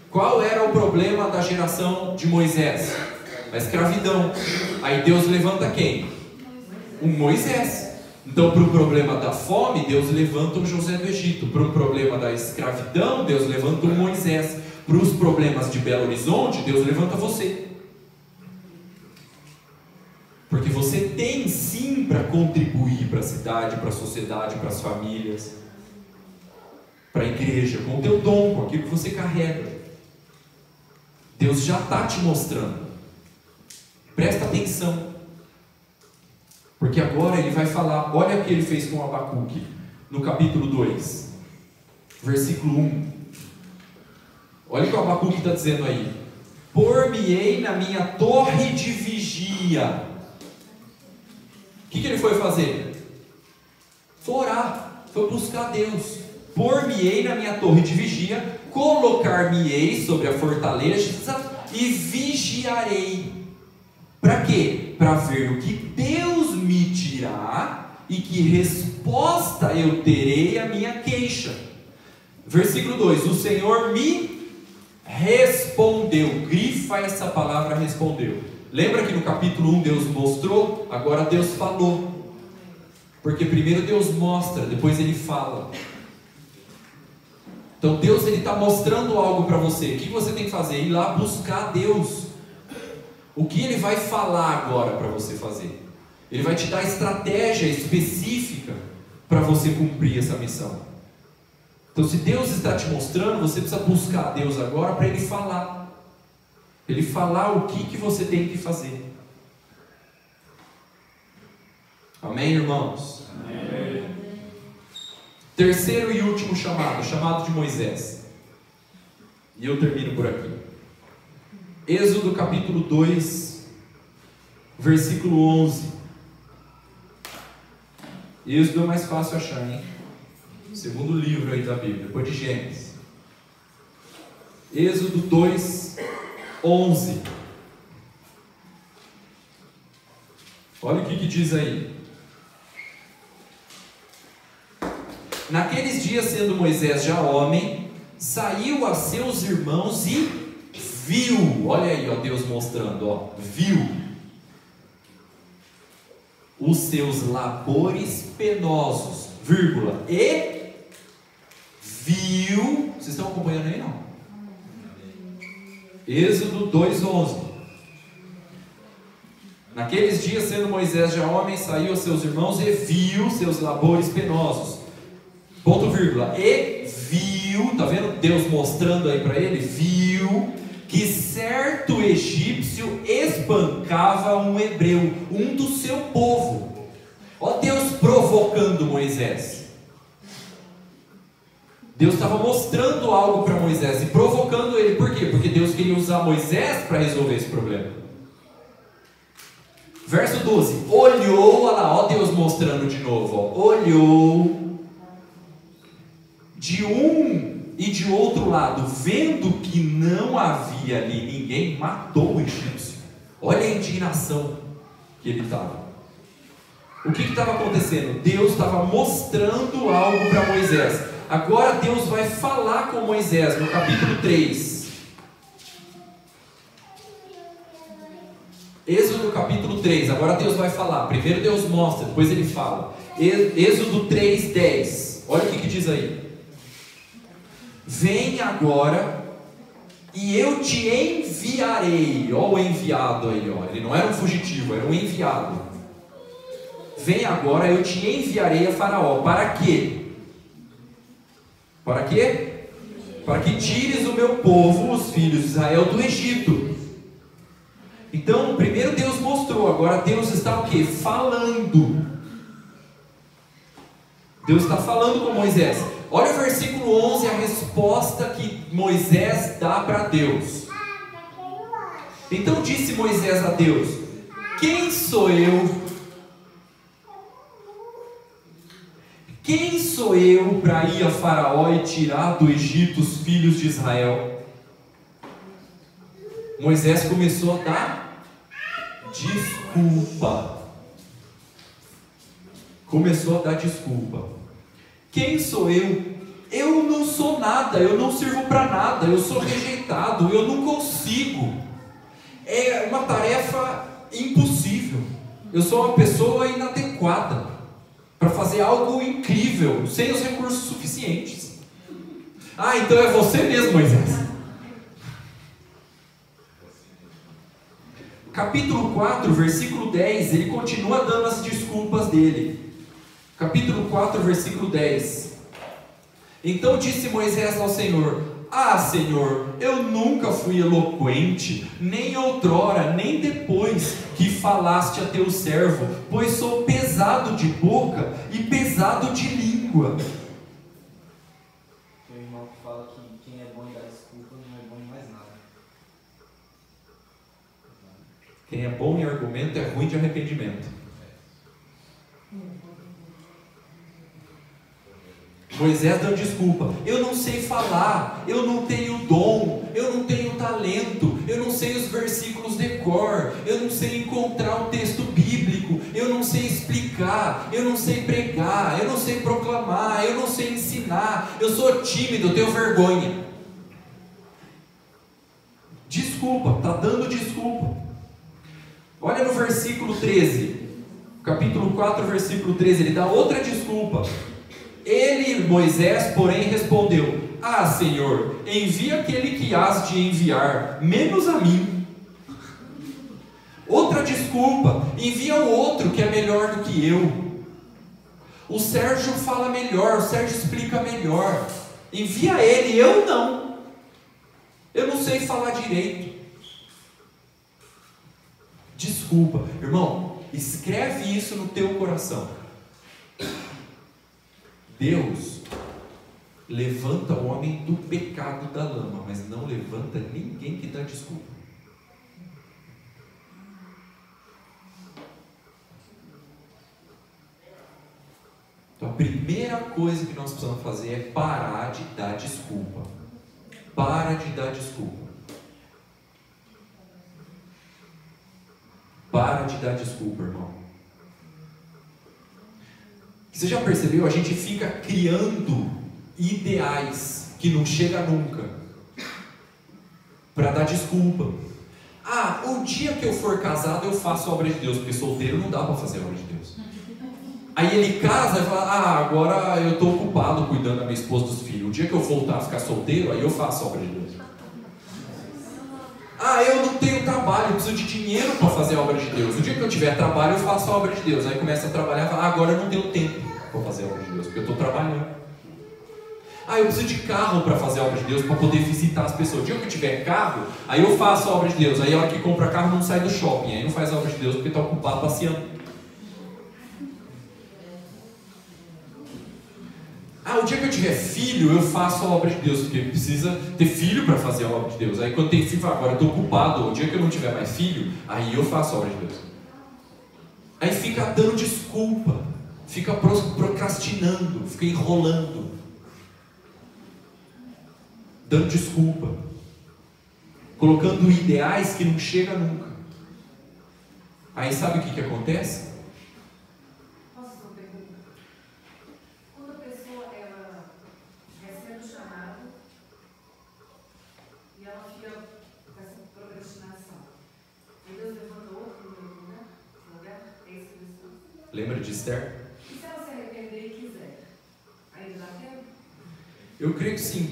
Qual era o problema da geração de Moisés? A escravidão. Aí Deus levanta quem? Um Moisés. Então, para o problema da fome, Deus levanta um José do Egito. Para o problema da escravidão, Deus levanta um Moisés. Para os problemas de Belo Horizonte, Deus levanta você. Porque você tem sim para contribuir para a cidade, para a sociedade, para as famílias, para a igreja, com o teu dom, com aquilo que você carrega. Deus já está te mostrando. Presta atenção. Porque agora Ele vai falar, olha o que Ele fez com Abacuque, no capítulo 2, versículo 1. Olha o que o Abacuque está dizendo aí. Por-me-ei na minha torre de vigia. O que ele foi fazer? Foi orar, foi buscar Deus. Por-me-ei na minha torre de vigia, colocar-me-ei sobre a fortaleza e vigiarei. Para quê? Para ver o que Deus me dirá e que resposta eu terei à minha queixa. Versículo 2: o Senhor me respondeu. Grifa essa palavra respondeu. Lembra que no capítulo 1 Deus mostrou, agora Deus falou. Porque primeiro Deus mostra, depois Ele fala. Então Deus está mostrando algo para você. O que você tem que fazer? Ir lá buscar Deus. O que Ele vai falar agora para você fazer? Ele vai te dar estratégia específica para você cumprir essa missão. Então se Deus está te mostrando, você precisa buscar Deus agora para Ele falar. Ele falar o que você tem que fazer. Amém, irmãos? Amém. Terceiro e último chamado, o chamado de Moisés. E eu termino por aqui. Êxodo capítulo 2, versículo 11. Êxodo é mais fácil achar, hein? Segundo livro aí da Bíblia, depois de Gênesis. Êxodo 2, 11. Olha o que diz aí. Naqueles dias, sendo Moisés já homem, saiu a seus irmãos e viu. Olha aí, ó, Deus mostrando, ó, viu os seus labores penosos, vírgula, e viu. Vocês estão acompanhando aí, não? Êxodo 2:11. Naqueles dias, sendo Moisés já homem, saiu aos seus irmãos e viu seus labores penosos. Ponto, vírgula. E viu, tá vendo Deus mostrando aí para ele? Viu que certo egípcio espancava um hebreu, um do seu povo. Ó Deus provocando Moisés. Deus estava mostrando algo para Moisés e provocando ele. Por quê? Porque Deus queria usar Moisés para resolver esse problema. Verso 12. Olhou, olha lá, ó Deus mostrando de novo, ó, olhou de um e de outro lado, vendo que não havia ali ninguém, matou o egípcio. Olha a indignação que ele estava. O que estava acontecendo? Deus estava mostrando algo para Moisés. Agora Deus vai falar com Moisés no capítulo 3. Êxodo capítulo 3. Agora Deus vai falar. Primeiro Deus mostra, depois ele fala. Êxodo 3:10. Olha o que diz aí. Vem agora e eu te enviarei. Olha o enviado aí, ó. Ele não era um fugitivo, era um enviado. Vem agora, eu te enviarei a Faraó. Para quê? Para quê? Para que tires o meu povo, os filhos de Israel, do Egito. Então, primeiro Deus mostrou, agora Deus está o quê? Falando. Deus está falando com Moisés. Olha o versículo 11, a resposta que Moisés dá para Deus. Então disse Moisés a Deus: quem sou eu? Quem sou eu para ir a Faraó e tirar do Egito os filhos de Israel? Moisés começou a dar desculpa. Começou a dar desculpa. Quem sou eu? Eu não sou nada, eu não sirvo para nada, eu sou rejeitado, eu não consigo. É uma tarefa impossível. Eu sou uma pessoa inadequada para fazer algo incrível, sem os recursos suficientes. Ah, então é você mesmo, Moisés. Capítulo 4, versículo 10, ele continua dando as desculpas dele. Capítulo 4, versículo 10. Então disse Moisés ao Senhor: ah, Senhor, eu nunca fui eloquente, nem outrora, nem depois que falaste a teu servo, pois sou pesado de boca e pesado de língua. Tem um irmão que fala que quem é bom em dar desculpa não é bom em mais nada. Quem é bom em argumento é ruim de arrependimento. Moisés deu desculpa: eu não sei falar, eu não tenho dom, eu não tenho talento, eu não sei os versículos de cor, eu não sei encontrar o texto bíblico, eu não sei explicar, eu não sei pregar, eu não sei proclamar, eu não sei ensinar, eu sou tímido, eu tenho vergonha. Desculpa, está dando desculpa. Olha no versículo 13, capítulo 4, versículo 13, ele dá outra desculpa. Ele, Moisés, porém, respondeu: ah, Senhor, envia aquele que hás de enviar, menos a mim. Outra desculpa: envia o outro que é melhor do que eu. O Sérgio fala melhor, o Sérgio explica melhor. Envia ele, eu não. Eu não sei falar direito. Desculpa, irmão, escreve isso no teu coração. Deus levanta o homem do pecado da lama, mas não levanta ninguém que dá desculpa. Então a primeira coisa que nós precisamos fazer é parar de dar desculpa. Para de dar desculpa. Para de dar desculpa, irmão. Você já percebeu? A gente fica criando ideais que não chega nunca, para dar desculpa. Ah, o dia que eu for casado eu faço a obra de Deus, porque solteiro não dá para fazer a obra de Deus. Aí ele casa e fala, agora eu estou ocupado cuidando da minha esposa e dos filhos. O dia que eu voltar a ficar solteiro, aí eu faço a obra de Deus. Eu não tenho trabalho, eu preciso de dinheiro para fazer a obra de Deus. O dia que eu tiver trabalho, eu faço a obra de Deus. Aí começa a trabalhar e fala, agora eu não tenho tempo para fazer a obra de Deus, porque eu estou trabalhando. Eu preciso de carro para fazer a obra de Deus, para poder visitar as pessoas. O dia que eu tiver carro, aí eu faço a obra de Deus. Aí a hora que compra carro não sai do shopping, aí não faz a obra de Deus porque está ocupado passeando. O dia que eu tiver filho, eu faço a obra de Deus, porque precisa ter filho para fazer a obra de Deus. Aí quando tem filho, agora eu estou ocupado. O dia que eu não tiver mais filho, aí eu faço a obra de Deus. Aí fica dando desculpa, fica procrastinando, fica enrolando, dando desculpa, colocando ideais que não chegam nunca. Aí sabe o que acontece? Lembra de Esther? E se ela se arrepender e quiser? Ainda dá tempo? Eu creio que sim.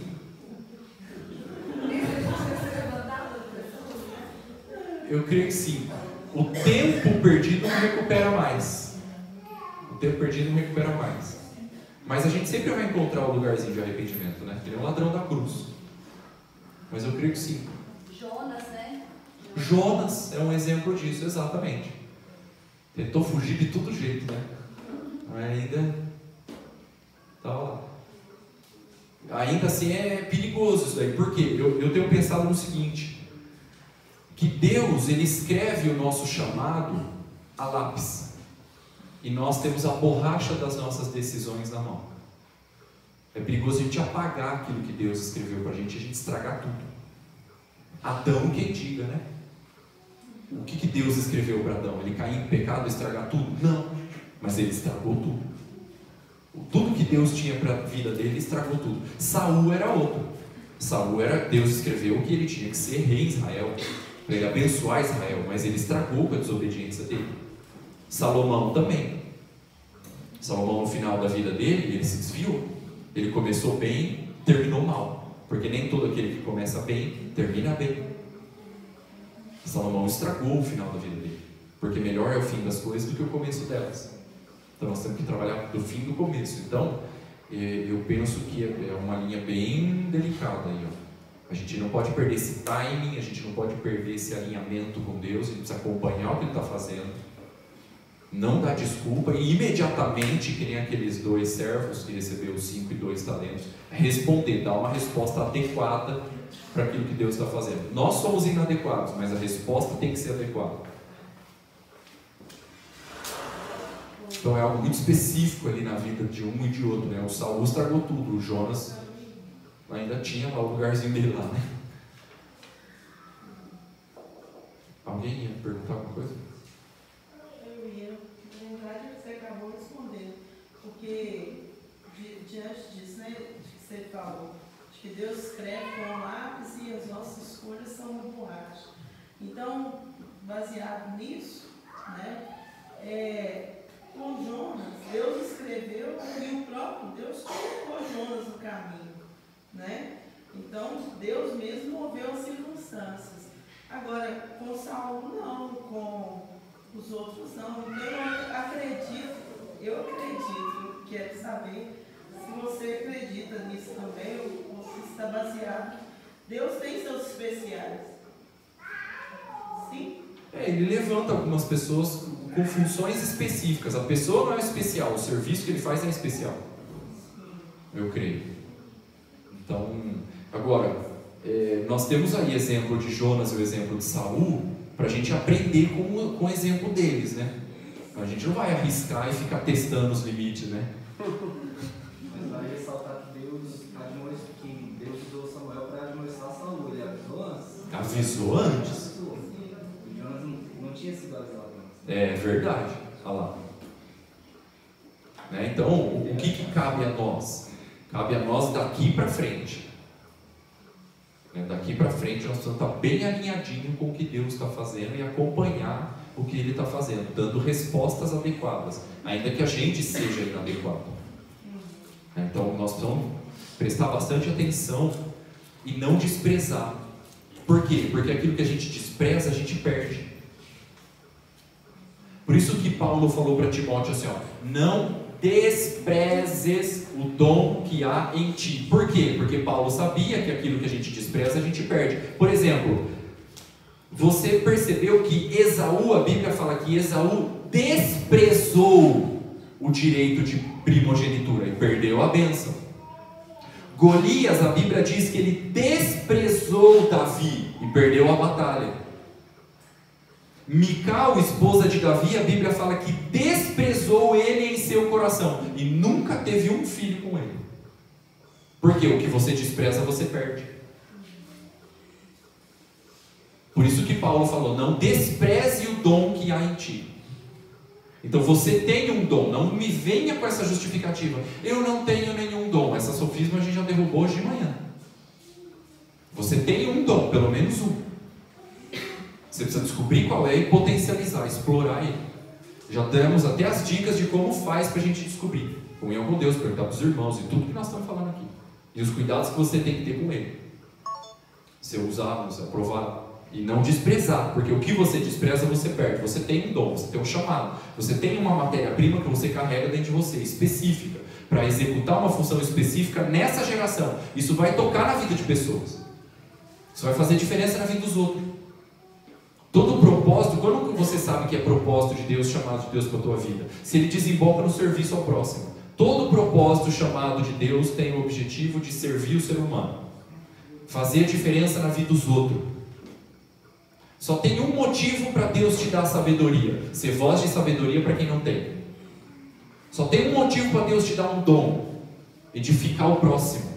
Eu creio que sim. O tempo perdido não recupera mais. O tempo perdido não recupera mais. Mas a gente sempre vai encontrar o lugarzinho de arrependimento, né? Ele é um ladrão da cruz. Mas eu creio que sim. Jonas, né? Jonas é um exemplo disso, exatamente. Tentou fugir de todo jeito, né? Mas ainda estava lá. Ainda assim é perigoso isso daí. Por quê? Eu tenho pensado no seguinte: que Deus, Ele escreve o nosso chamado a lápis. E nós temos a borracha das nossas decisões na mão. É perigoso a gente apagar aquilo que Deus escreveu para a gente estragar tudo. Adão, quem diga, né? O que Deus escreveu para Adão? Ele cair em pecado e estragar tudo? Não, mas ele estragou tudo. Tudo que Deus tinha para a vida dele, estragou tudo. Saul era outro. Deus escreveu que ele tinha que ser rei em Israel, para ele abençoar Israel, mas ele estragou com a desobediência dele. Salomão também. Salomão, no final da vida dele, ele se desviou. Ele começou bem, terminou mal, porque nem todo aquele que começa bem, termina bem. Salomão estragou o final da vida dele, porque melhor é o fim das coisas do que o começo delas. Então nós temos que trabalhar do fim do começo. Então eu penso que é uma linha bem delicada aí, ó. A gente não pode perder esse timing, a gente não pode perder esse alinhamento com Deus. A gente precisa acompanhar o que Ele está fazendo, não dar desculpa e imediatamente, que nem aqueles 2 servos que receberam 5 e 2 talentos, responder, dar uma resposta adequada para aquilo que Deus está fazendo. Nós somos inadequados, mas a resposta tem que ser adequada. Então é algo muito específico ali na vida de um e de outro, né? O Saul estragou tudo, o Jonas ainda tinha lá o lugarzinho dele lá, né? Alguém ia perguntar alguma coisa? Eu ia. Na verdade, você acabou respondendo, porque diante disso, né, que você falou, de que Deus escreve com lápis e as nossas escolhas são uma borracha. Então, baseado nisso, né, com Jonas, Deus escreveu e o próprio Deus colocou Jonas no caminho, né? Então, Deus mesmo moveu as circunstâncias. Agora, com Saul não, com os outros não. Então, eu acredito, quero saber se você acredita nisso também, ou se está baseado. Deus tem seus especiais. Sim? Ele levanta algumas pessoas com funções específicas. A pessoa não é especial, o serviço que ele faz é especial. Eu creio. Então, agora, nós temos aí exemplo de Jonas e o exemplo de Saul, para a gente aprender com o exemplo deles, né? A gente não vai arriscar e ficar testando os limites, né? Mas vai ressaltar que Deus usou Samuel para admoestar Saul. Ele avisou antes? Avisou antes? O Jonas não tinha sido avisado antes. É verdade. Olha lá. Então, cabe a nós? Cabe a nós daqui para frente. Daqui para frente nós precisamos estar bem alinhadinho com o que Deus está fazendo e acompanhar o que Ele está fazendo, dando respostas adequadas, ainda que a gente seja inadequado. Então nós precisamos prestar bastante atenção e não desprezar. Por quê? Porque aquilo que a gente despreza, a gente perde. Por isso que Paulo falou para Timóteo assim, ó, não desprezes o dom que há em ti. Por quê? Porque Paulo sabia que aquilo que a gente despreza, a gente perde. Por exemplo, você percebeu que Esaú, a Bíblia fala que Esaú desprezou o direito de primogenitura e perdeu a bênção. Golias, a Bíblia diz que ele desprezou Davi e perdeu a batalha. Mical, esposa de Davi, a Bíblia fala que desprezou ele em seu coração e nunca teve um filho com ele. Porque o que você despreza, você perde. Por isso que Paulo falou, não despreze o dom que há em ti. Então você tem um dom, não me venha com essa justificativa. Eu não tenho nenhum dom. Essa sofisma a gente já derrubou hoje de manhã. Você tem um dom, pelo menos um. Você precisa descobrir qual é e potencializar, explorar ele. Já damos até as dicas de como faz para a gente descobrir. Comunhão com Deus, perguntar para os irmãos e tudo que nós estamos falando aqui. E os cuidados que você tem que ter com ele. Se usar, se aprovar. E não desprezar, porque o que você despreza, você perde. Você tem um dom, você tem um chamado. Você tem uma matéria-prima que você carrega dentro de você, específica, para executar uma função específica nessa geração. Isso vai tocar na vida de pessoas. Isso vai fazer diferença na vida dos outros. Todo propósito, quando você sabe que é propósito de Deus, chamado de Deus para a tua vida? Se ele desemboca no serviço ao próximo. Todo propósito chamado de Deus tem o objetivo de servir o ser humano. Fazer diferença na vida dos outros. Só tem um motivo para Deus te dar sabedoria. Ser voz de sabedoria para quem não tem. Só tem um motivo para Deus te dar um dom. Edificar o próximo.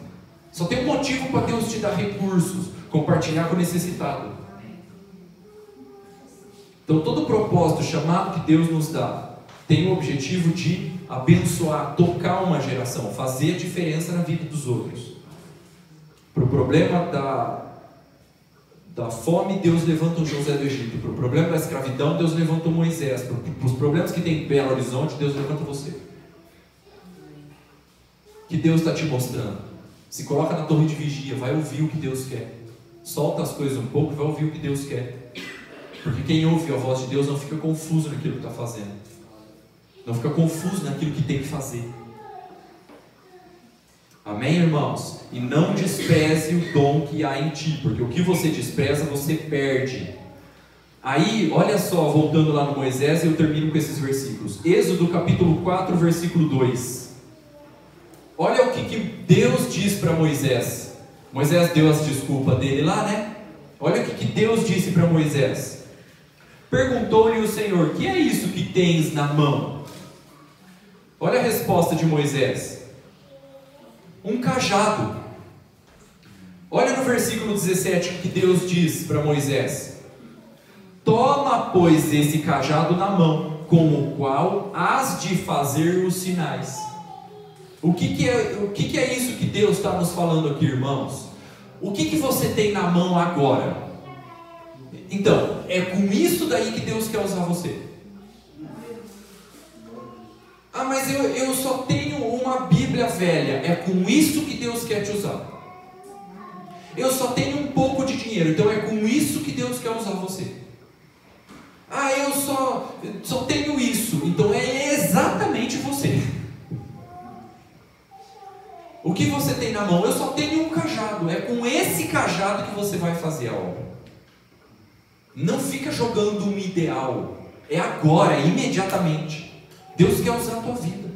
Só tem um motivo para Deus te dar recursos. Compartilhar com o necessitado. Então todo propósito, chamado que Deus nos dá, tem o objetivo de abençoar, tocar uma geração, fazer a diferença na vida dos outros. Para o problema da fome, Deus levanta o José do Egito. Para o problema da escravidão, Deus levanta o Moisés. Para os problemas que tem em Belo Horizonte, Deus levanta você. Que Deus está te mostrando. Se coloca na torre de vigia, vai ouvir o que Deus quer. Solta as coisas um pouco e vai ouvir o que Deus quer. Porque quem ouve a voz de Deus não fica confuso naquilo que está fazendo. Não fica confuso naquilo que tem que fazer. Amém, irmãos? E não despreze o dom que há em ti, porque o que você despreza, você perde. Aí, olha só, voltando lá no Moisés, eu termino com esses versículos. Êxodo capítulo 4, versículo 2. Olha o que Deus diz para Moisés. Moisés deu as desculpas dele lá, né? Olha o que Deus disse para Moisés. Perguntou-lhe o Senhor, que é isso que tens na mão? Olha a resposta de Moisés. Um cajado. Olha no versículo 17 que Deus diz para Moisés. Toma, pois, esse cajado na mão, com o qual hás de fazer os sinais. O que é isso que Deus está nos falando aqui, irmãos? O que você tem na mão agora? Então, é com isso daí que Deus quer usar você. Ah, mas eu só tenho uma Bíblia velha. É com isso que Deus quer te usar. Eu só tenho um pouco de dinheiro. Então é com isso que Deus quer usar você. Ah, eu só tenho isso. Então é exatamente você. O que você tem na mão? Eu só tenho um cajado. É com esse cajado que você vai fazer a obra. Não fica jogando um ideal. É agora, é imediatamente. Deus quer usar a tua vida.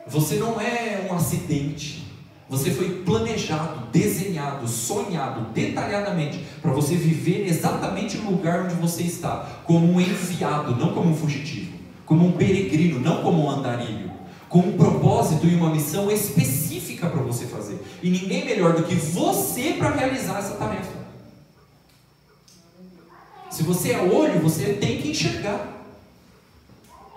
Você não é um acidente. Você foi planejado, desenhado, sonhado detalhadamente para você viver exatamente no lugar onde você está, como um enviado, não como um fugitivo, como um peregrino, não como um andarilho, com um propósito e uma missão específica para você fazer. E ninguém melhor do que você para realizar essa tarefa. Se você é olho, você tem que enxergar.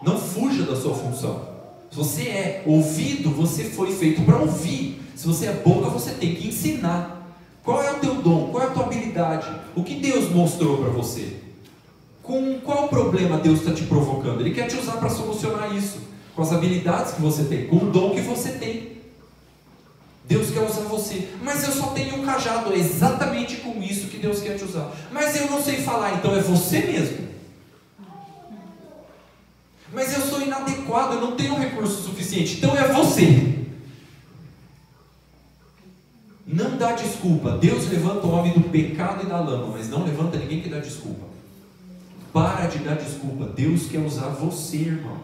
Não fuja da sua função. Se você é ouvido, você foi feito para ouvir. Se você é boca, você tem que ensinar. Qual é o teu dom? Qual é a tua habilidade? O que Deus mostrou para você? Com qual problema Deus está te provocando? Ele quer te usar para solucionar isso. Com as habilidades que você tem, com o dom que você tem. Deus quer usar você. Mas eu só tenho um cajado. É exatamente com isso que Deus quer te usar. Mas eu não sei falar, então é você mesmo. Mas eu sou inadequado, eu não tenho recurso suficiente, então é você. Não dá desculpa. Deus levanta o homem do pecado e da lama, mas não levanta ninguém que dá desculpa. Para de dar desculpa. Deus quer usar você, irmão.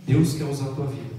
Deus quer usar a tua vida.